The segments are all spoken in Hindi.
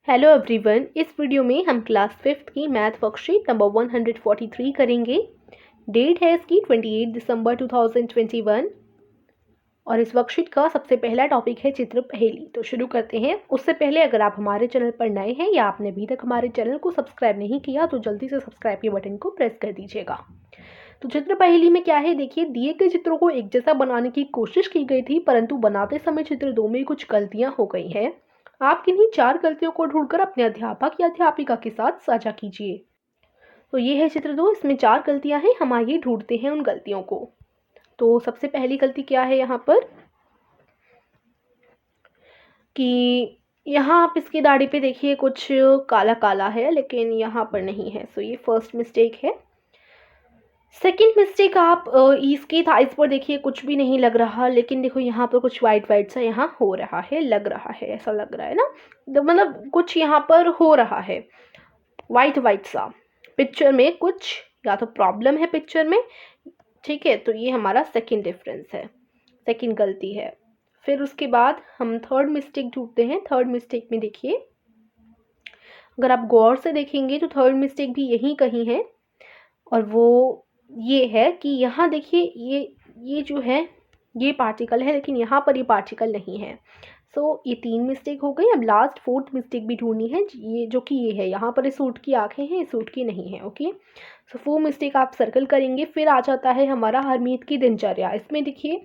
हेलो एवरीवन, इस वीडियो में हम क्लास 5th की मैथ वर्कशीट नंबर 143 करेंगे। डेट है इसकी 28 दिसंबर 2021 और इस वर्कशीट का सबसे पहला टॉपिक है चित्र पहेली। तो शुरू करते हैं। उससे पहले अगर आप हमारे चैनल पर नए हैं या आपने अभी तक हमारे चैनल को सब्सक्राइब नहीं किया तो जल्दी से सब्सक्राइब के बटन को प्रेस कर दीजिएगा। तो चित्र पहेली में क्या है, देखिए दिए गए चित्रों को एक जैसा बनाने की कोशिश की गई थी, परंतु बनाते समय चित्र 2 में कुछ गलतियां हो गई हैं। आप किन्हीं 4 गलतियों को ढूंढकर अपने अध्यापक या अध्यापिका के साथ साझा कीजिए। तो ये है चित्र 2, इसमें 4 गलतियां हैं। हम आइए ढूंढते हैं उन गलतियों को। तो सबसे पहली गलती क्या है यहाँ पर कि यहाँ आप इसकी दाढ़ी पे देखिए कुछ काला काला है, लेकिन यहाँ पर नहीं है। सो ये फर्स्ट मिस्टेक है। सेकेंड मिस्टेक, आप इसकी थाइस पर देखिए कुछ भी नहीं लग रहा, लेकिन देखो यहाँ पर कुछ वाइट वाइट सा यहाँ हो रहा है, लग रहा है, ऐसा लग रहा है ना, मतलब कुछ यहाँ पर हो रहा है वाइट वाइट सा। पिक्चर में कुछ या तो प्रॉब्लम है पिक्चर में, ठीक है। तो ये हमारा सेकंड डिफरेंस है, सेकंड गलती है। फिर उसके बाद हम थर्ड मिस्टेक ढूंढते हैं। थर्ड मिस्टेक में देखिए, अगर आप गौर से देखेंगे तो थर्ड मिस्टेक भी यहीं कहीं है, और वो ये है कि यहाँ देखिए ये जो है ये पार्टिकल है, लेकिन यहाँ पर ये पार्टिकल नहीं है। सो ये 3 मिस्टेक हो गई। अब लास्ट फोर्थ मिस्टेक भी ढूंढनी है, ये जो कि ये है, यहाँ पर इस सूट की आंखें हैं, इस सूट की नहीं है। ओके, सो 4 मिस्टेक आप सर्कल करेंगे। फिर आ जाता है हमारा हरमीत की दिनचर्या। इसमें देखिए,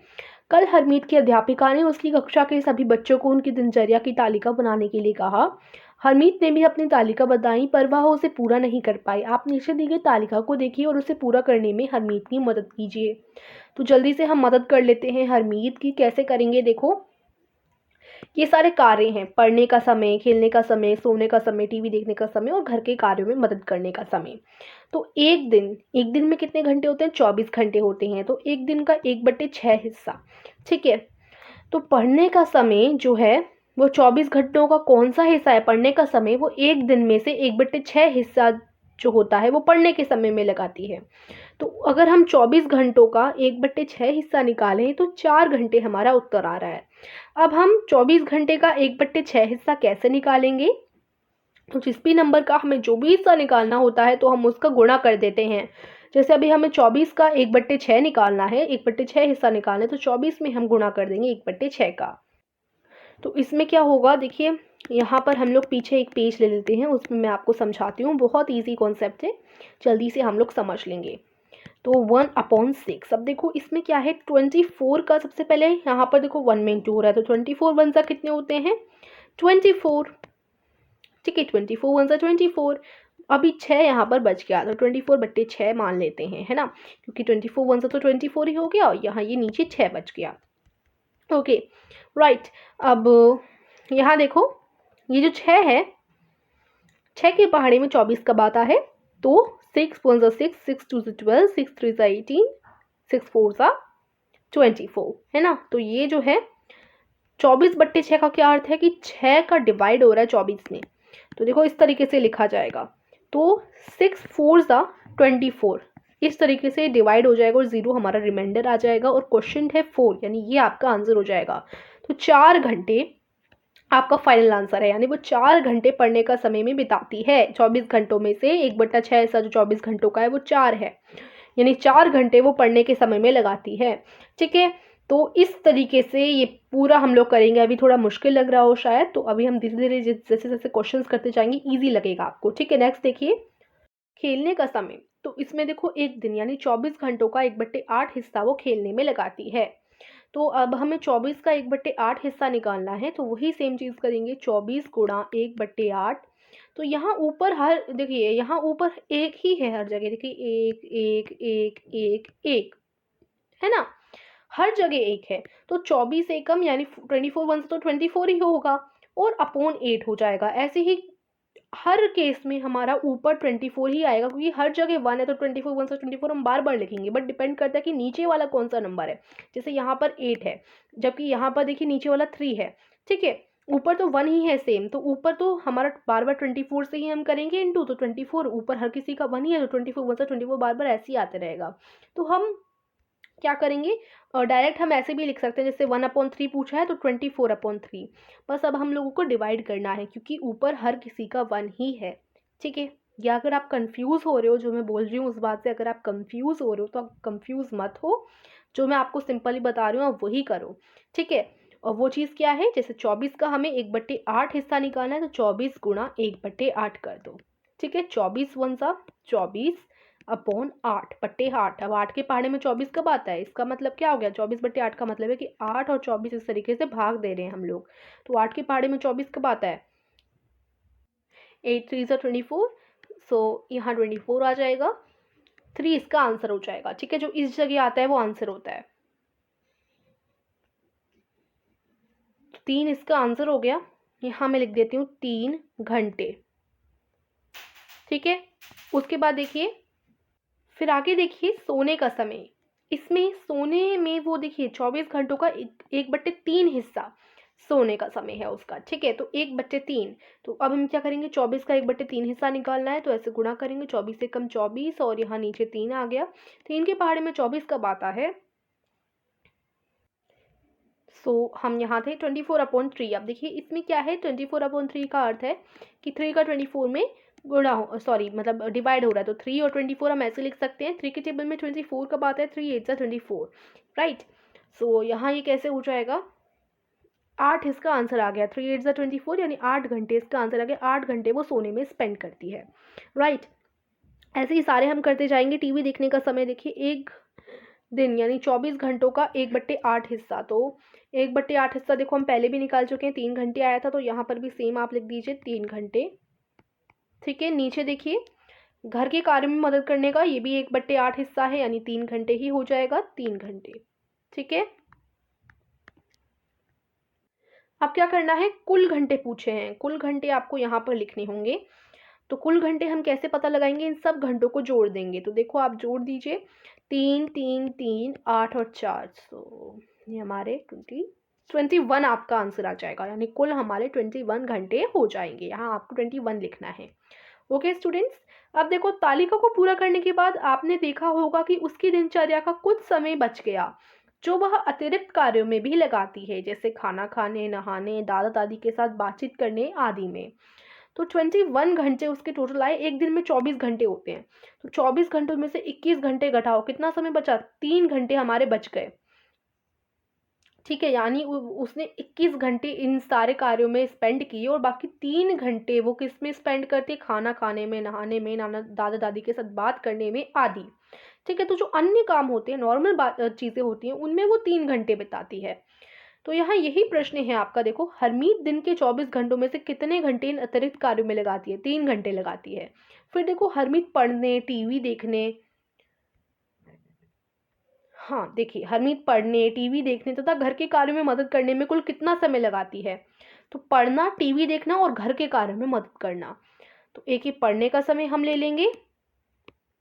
कल हरमीत की अध्यापिका ने उसकी कक्षा के सभी बच्चों को उनकी दिनचर्या की तालिका बनाने के लिए कहा। हरमीत ने भी अपनी तालिका बताई, पर वह उसे पूरा नहीं कर पाई। आप नीचे दी गई तालिका को देखिए और उसे पूरा करने में हरमीत की मदद कीजिए। तो जल्दी से हम मदद कर लेते हैं हरमीत की। कैसे करेंगे, देखो ये सारे कार्य हैं, पढ़ने का समय, खेलने का समय, सोने का समय, टीवी देखने का समय और घर के कार्यों में मदद करने का समय। तो एक दिन में कितने घंटे होते हैं? 24 घंटे होते हैं। तो एक दिन का 1/6 हिस्सा, ठीक है। तो पढ़ने का समय जो है वो 24 घंटों का कौन सा हिस्सा है? पढ़ने का समय वो एक दिन में से 1/6 हिस्सा जो होता है वो पढ़ने के समय में लगाती है। तो अगर हम 24 घंटों का 1/6 हिस्सा निकालें तो 4 घंटे हमारा उत्तर आ रहा है। अब हम 24 घंटे का 1/6 हिस्सा कैसे निकालेंगे? तो जिस भी नंबर का हमें जो भी हिस्सा निकालना होता है तो हम उसका गुणा कर देते हैं। जैसे अभी हमें 24 का 1/6 निकालना है, 1/6 हिस्सा निकालना है, तो 24 में हम गुणा कर देंगे 1/6 का। तो इसमें क्या होगा, देखिए यहाँ पर हम लोग पीछे एक पेज ले लेते हैं, उसमें मैं आपको समझाती हूँ। बहुत ईजी कॉन्सेप्ट है, जल्दी से हम लोग समझ लेंगे। तो 1/6। अब देखो इसमें क्या है, 24 का सबसे पहले यहाँ पर देखो 1 में इंटू हो रहा है, तो 24 वन सा कितने होते हैं? 24, ठीक है। 24 वन सा 24। अभी 6 यहाँ पर बच गया, तो 24/6 मान लेते हैं, है ना, क्योंकि 24 वन सा तो 24 ही हो गया और यहाँ ये नीचे 6 बच गया। Okay, right. अब यहाँ देखो ये जो 6 है, 6 के पहाड़े में 24 कब आता है? तो 6 1 6, 6 2 12, 6 3 18, 6 4 24, है ना। तो ये जो है 24/6 का क्या अर्थ है कि 6 का डिवाइड हो रहा है 24 में। तो देखो इस तरीके से लिखा जाएगा। तो 6 4 24 इस तरीके से डिवाइड हो जाएगा और 0 हमारा रिमाइंडर आ जाएगा और क्वेश्चन है 4, यानी ये आपका आंसर हो जाएगा। तो 4 घंटे आपका फाइनल आंसर है, यानी वो 4 घंटे पढ़ने का समय में बिताती है। 24 घंटों में से 1/6 ऐसा जो 24 घंटों का है वो 4 है, यानी 4 घंटे वो पढ़ने के समय में लगाती है, ठीक है। तो इस तरीके से ये पूरा हम लोग करेंगे। अभी थोड़ा मुश्किल लग रहा हो शायद, तो अभी हम धीरे धीरे जैसे जैसे क्वेश्चन करते जाएंगे ईजी लगेगा आपको, ठीक है। नेक्स्ट देखिए, खेलने का समय। तो इसमें देखो एक दिन यानी 24 घंटों का 1/8 हिस्सा वो खेलने में लगाती है। तो अब हमें 24 का 1/8 हिस्सा निकालना है, तो वही सेम चीज़ करेंगे, 24 गुणा 1/8। तो यहाँ ऊपर हर देखिए, यहाँ ऊपर एक ही है हर जगह, देखिए एक एक एक एक एक, है ना, हर जगह एक है। तो 24 एकम यानी 24 वन से तो 24 ही होगा और अपॉन 8 हो जाएगा। ऐसे ही हर केस में हमारा ऊपर 24 ही आएगा, क्योंकि हर जगह 1 है तो 24 वन से 24 हम बार बार लिखेंगे, बट डिपेंड करता है कि नीचे वाला कौन सा नंबर है। जैसे यहाँ पर 8 है, जबकि यहाँ पर देखिए नीचे वाला 3 है, ठीक है। ऊपर तो 1 ही है सेम, तो ऊपर तो हमारा बार बार 24 से ही हम करेंगे इनटू, तो 24 ऊपर हर किसी का 1 ही है, तो 24 वन से 24 बार बार ऐसे ही आते रहेगा। तो हम क्या करेंगे, डायरेक्ट हम ऐसे भी लिख सकते हैं, जैसे 1/3 पूछा है तो 24/3। बस अब हम लोगों को डिवाइड करना है क्योंकि ऊपर हर किसी का 1 ही है। ठीक है, या अगर आप कंफ्यूज हो रहे हो जो मैं बोल रही हूँ उस बात से, अगर आप कंफ्यूज हो रहे हो तो आप कंफ्यूज मत हो, जो मैं आपको सिंपली बता रही हूँ आप वही करो। ठीक है, और वो चीज़ क्या है, जैसे 24 का हमें 1/8 हिस्सा निकालना है तो 24 गुणा 1/8 कर दो। ठीक है, 24 वन सा 24/8 अब 8 के पहाड़े में 24 कब आता है, इसका मतलब क्या हो गया, 24/8 का मतलब है कि 8 और 24 इस तरीके से भाग दे रहे हैं हम लोग, तो 8 के पहाड़े में 24 कब आता है, 8 3 24। सो यहाँ 24 आ जाएगा, 3 इसका आंसर हो जाएगा। ठीक है, जो इस जगह आता है वो आंसर होता है, 3 इसका आंसर हो गया। यहाँ मैं लिख देती हूँ 3 घंटे। ठीक है, उसके बाद देखिए, फिर आगे देखिए सोने का समय। इसमें सोने में वो देखिए 24 घंटों का 1/3 हिस्सा सोने का समय है उसका। ठीक है, तो 1/3, तो अब हम क्या करेंगे, 24 का 1/3 हिस्सा निकालना है तो ऐसे गुणा करेंगे, 24 से कम 24 और यहाँ नीचे 3 आ गया, 3 के पहाड़े में 24 कब आता है, सो हम यहाँ थे 24/3। अब देखिए इसमें क्या है, 24/3 का अर्थ है कि 3 का 24 में गुणा हो, सॉरी मतलब डिवाइड हो रहा है, तो 3 और 24 हम ऐसे लिख सकते हैं, 3 के टेबल में 24 कब आता है, 3 8 24, राइट। सो यहाँ ये कैसे हो जाएगा, 8 इसका आंसर आ गया, 3 8 24 यानी 8 घंटे इसका आंसर आ गया, 8 घंटे वो सोने में स्पेंड करती है, राइट। ऐसे ही सारे हम करते जाएंगे। टीवी देखने का समय देखिए, एक दिन यानी 24 घंटों का 1/8 हिस्सा, तो 1/8 हिस्सा देखो हम पहले भी निकाल चुके हैं, 3 घंटे आया था, तो यहाँ पर भी सेम आप लिख दीजिए 3 घंटे। ठीक है, नीचे देखिए घर के कार्य में मदद करने का, ये भी 1/8 हिस्सा है यानी 3 घंटे ही हो जाएगा, 3 घंटे। ठीक है, अब क्या करना है, कुल घंटे पूछे हैं, कुल घंटे आपको यहाँ पर लिखने होंगे। तो कुल घंटे हम कैसे पता लगाएंगे, इन सब घंटों को जोड़ देंगे, तो देखो आप जोड़ दीजिए, 3 3 3 8 और 4, तो ये हमारे 21 आपका आंसर आ जाएगा, यानी कुल हमारे 21 घंटे हो जाएंगे, यहाँ आपको 21 लिखना है। ओके स्टूडेंट्स, अब देखो तालिका को पूरा करने के बाद आपने देखा होगा कि उसकी दिनचर्या का कुछ समय बच गया जो वह अतिरिक्त कार्यों में भी लगाती है, जैसे खाना खाने, नहाने, दादा दादी के साथ बातचीत करने आदि में। तो 21 घंटे उसके टोटल आए, एक दिन में 24 घंटे होते हैं, तो 24 घंटों में से 21 घंटे घटाओ, कितना समय बचा, 3 घंटे हमारे बच गए। ठीक है, यानी उसने 21 घंटे इन सारे कार्यों में स्पेंड किए और बाकी 3 घंटे वो किस में स्पेंड करती है, खाना खाने में, नहाने में, नाना दादा दादी के साथ बात करने में आदि। ठीक है, तो जो अन्य काम होते हैं, नॉर्मल चीज़ें होती हैं, उनमें वो 3 घंटे बिताती है। तो यहाँ यही प्रश्न है आपका, देखो हरमीत दिन के 24 घंटों में से कितने घंटे इन अतिरिक्त कार्यों में लगाती है, 3 घंटे लगाती है। फिर देखो हरमीत पढ़ने, टीवी देखने, हाँ देखिए हरमीत पढ़ने, टीवी देखने तथा घर के कार्यों में मदद करने में कुल कितना समय लगाती है, तो पढ़ना, टीवी देखना और घर के कार्यों में मदद करना, तो एक ही पढ़ने का समय हम ले लेंगे,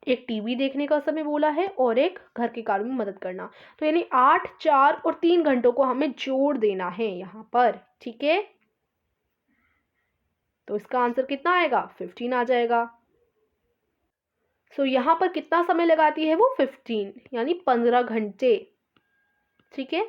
एक टीवी देखने का समय बोला है और एक घर के कार्यों में मदद करना, तो यानी 8 4 और 3 घंटों को हमें जोड़ देना है यहाँ पर। ठीक है, तो इसका आंसर कितना आएगा, 15 आ जाएगा। सो यहाँ पर कितना समय लगाती है वो, 15 यानी 15 घंटे। ठीक है,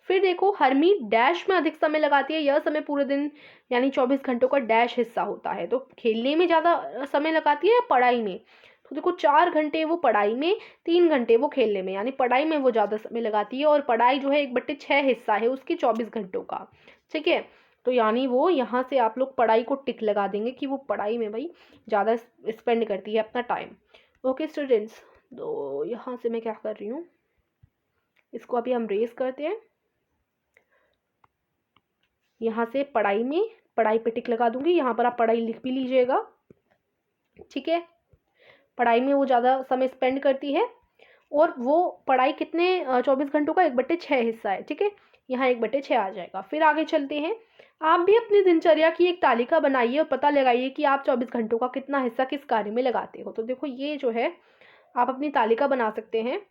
फिर देखो हरमीत डैश में अधिक समय लगाती है, यह समय पूरे दिन यानी 24 घंटों का डैश हिस्सा होता है, तो खेलने में ज़्यादा समय लगाती है या पढ़ाई में, तो देखो 4 घंटे वो पढ़ाई में, 3 घंटे वो खेलने में, यानी पढ़ाई में वो ज़्यादा समय लगाती है, और पढ़ाई जो है 1/6 हिस्सा है उसके 24 घंटों का। ठीक है, तो यानी वो यहाँ से आप लोग पढ़ाई को टिक लगा देंगे कि वो पढ़ाई में भाई ज़्यादा स्पेंड करती है अपना टाइम। ओके स्टूडेंट्स, तो यहाँ से मैं क्या कर रही हूँ, इसको अभी हम रेस करते हैं, यहाँ से पढ़ाई में, पढ़ाई पे टिक लगा दूंगी, यहाँ पर आप पढ़ाई लिख भी लीजिएगा। ठीक है, पढ़ाई में वो ज़्यादा समय स्पेंड करती है, और वो पढ़ाई कितने 24 घंटों का 1/6 हिस्सा है। ठीक है, यहाँ 1/6 आ जाएगा। फिर आगे चलते हैं, आप भी अपनी दिनचर्या की एक तालिका बनाइए और पता लगाइए कि आप 24 घंटों का कितना हिस्सा किस कार्य में लगाते हो। तो देखो ये जो है आप अपनी तालिका बना सकते हैं,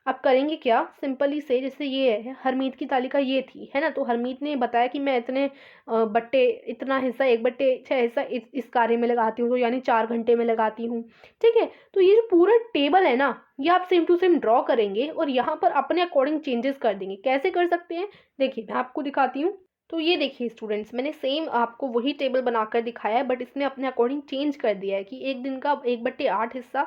आप करेंगे क्या, सिंपली से, जैसे ये है हरमीत की तालिका ये थी, है ना, तो हरमीत ने बताया कि मैं इतने बट्टे, इतना हिस्सा, 1/6 हिस्सा इस कार्य में लगाती हूँ, तो यानी 4 घंटे में लगाती हूँ। ठीक है, तो ये जो पूरा टेबल है ना, ये आप सेम टू सेम ड्रॉ करेंगे और यहाँ पर अपने अकॉर्डिंग चेंजेस कर देंगे। कैसे कर सकते हैं, देखिए मैं आपको दिखाती हूँ। तो ये देखिए स्टूडेंट्स, मैंने सेम आपको वही टेबल बनाकर दिखाया है, बट इसमें अपने अकॉर्डिंग चेंज कर दिया है कि एक दिन का 1/8 हिस्सा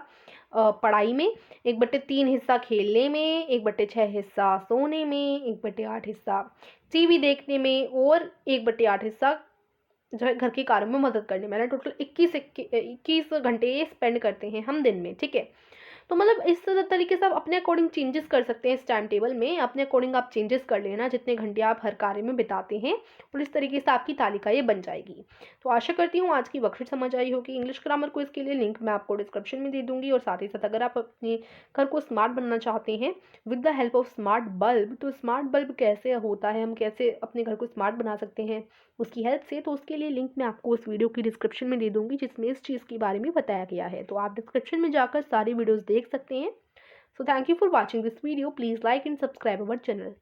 पढ़ाई में, 1/3 हिस्सा खेलने में, 1/6 हिस्सा सोने में, 1/8 हिस्सा टीवी देखने में और 1/8 हिस्सा जो है घर के कार्यों में मदद करने में। टोटल 21 घंटे स्पेंड करते हैं हम दिन में। ठीक है, तो मतलब इस तरीके से आप अपने अकॉर्डिंग चेंजेस कर सकते हैं। इस टाइम टेबल में अपने अकॉर्डिंग आप चेंजेस कर लेना जितने घंटे आप हर कार्य में बिताते हैं, और इस तरीके से आपकी तालिका ये बन जाएगी। तो आशा करती हूँ आज की वर्कशीट समझ आई होगी। इंग्लिश ग्रामर को इसके लिए लिंक मैं आपको डिस्क्रिप्शन में दे दूंगी, और साथ ही साथ अगर आप अपने घर को स्मार्ट बनना चाहते हैं with the help of smart bulb, तो स्मार्ट बल्ब कैसे होता है, हम कैसे अपने घर को स्मार्ट बना सकते हैं उसकी हेल्प से, तो उसके लिए लिंक मैं आपको उस वीडियो की डिस्क्रिप्शन में दे दूंगी जिसमें इस चीज़ के बारे में बताया गया है। तो आप डिस्क्रिप्शन में जाकर सारी वीडियोस देख सकते हैं। So thank you for watching this video. Please like and subscribe our channel.